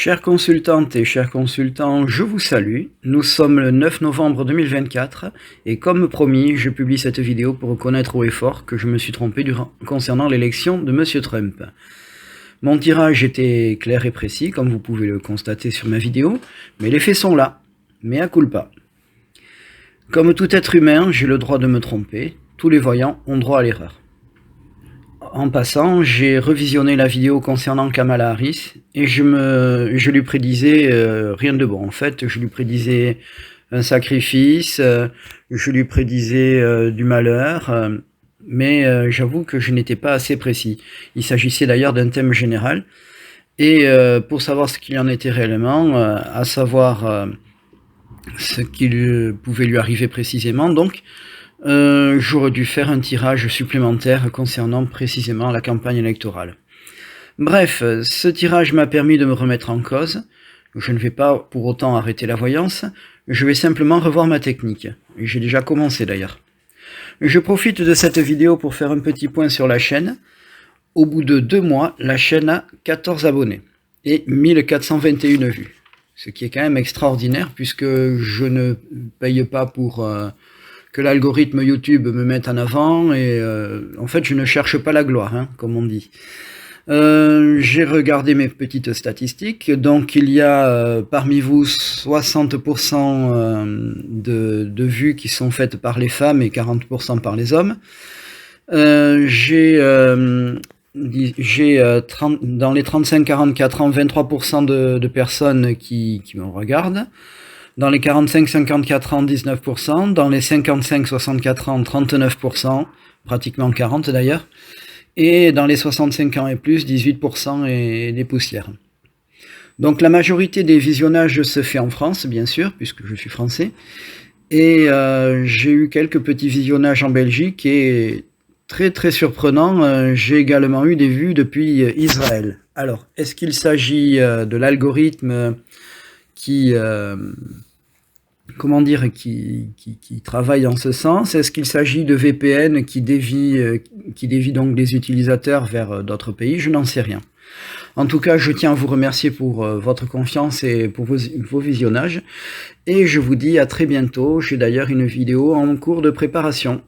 Chères consultantes et chers consultants, je vous salue. Nous sommes le 9 novembre 2024 et comme promis, je publie cette vidéo pour reconnaître haut et fort que je me suis trompé concernant l'élection de M. Trump. Mon tirage était clair et précis, comme vous pouvez le constater sur ma vidéo, mais les faits sont là, mea culpa. Comme tout être humain, j'ai le droit de me tromper, tous les voyants ont droit à l'erreur. En passant, j'ai revisionné la vidéo concernant Kamala Harris et je lui prédisais rien de bon. En fait, je lui prédisais un sacrifice, je lui prédisais du malheur, mais j'avoue que je n'étais pas assez précis. Il s'agissait d'ailleurs d'un thème général. Et pour savoir ce qu'il en était réellement, à savoir ce qui pouvait lui arriver précisément, donc, j'aurais dû faire un tirage supplémentaire concernant précisément la campagne électorale. Bref, ce tirage m'a permis de me remettre en cause. Je ne vais pas pour autant arrêter la voyance, je vais simplement revoir ma technique. J'ai déjà commencé d'ailleurs. Je profite de cette vidéo pour faire un petit point sur la chaîne. Au bout de 2 mois, la chaîne a 14 abonnés et 1421 vues. Ce qui est quand même extraordinaire puisque je ne paye pas pour que l'algorithme YouTube me mette en avant et en fait je ne cherche pas la gloire, hein, comme on dit. J'ai regardé mes petites statistiques, donc il y a parmi vous 60% de vues qui sont faites par les femmes et 40% par les hommes. J'ai dans les 35-44 ans 23% de personnes qui me regardent. Dans les 45-54 ans, 19%. Dans les 55-64 ans, 39%. Pratiquement 40% d'ailleurs. Et dans les 65 ans et plus, 18% et des poussières. Donc la majorité des visionnages se fait en France, bien sûr, puisque je suis français. Et j'ai eu quelques petits visionnages en Belgique et très très surprenant, j'ai également eu des vues depuis Israël. Alors, est-ce qu'il s'agit de l'algorithme qui travaille en ce sens? Est-ce qu'il s'agit de VPN qui dévie donc des utilisateurs vers d'autres pays? Je n'en sais rien. En tout cas, je tiens à vous remercier pour votre confiance et pour vos visionnages. Et je vous dis à très bientôt. J'ai d'ailleurs une vidéo en cours de préparation.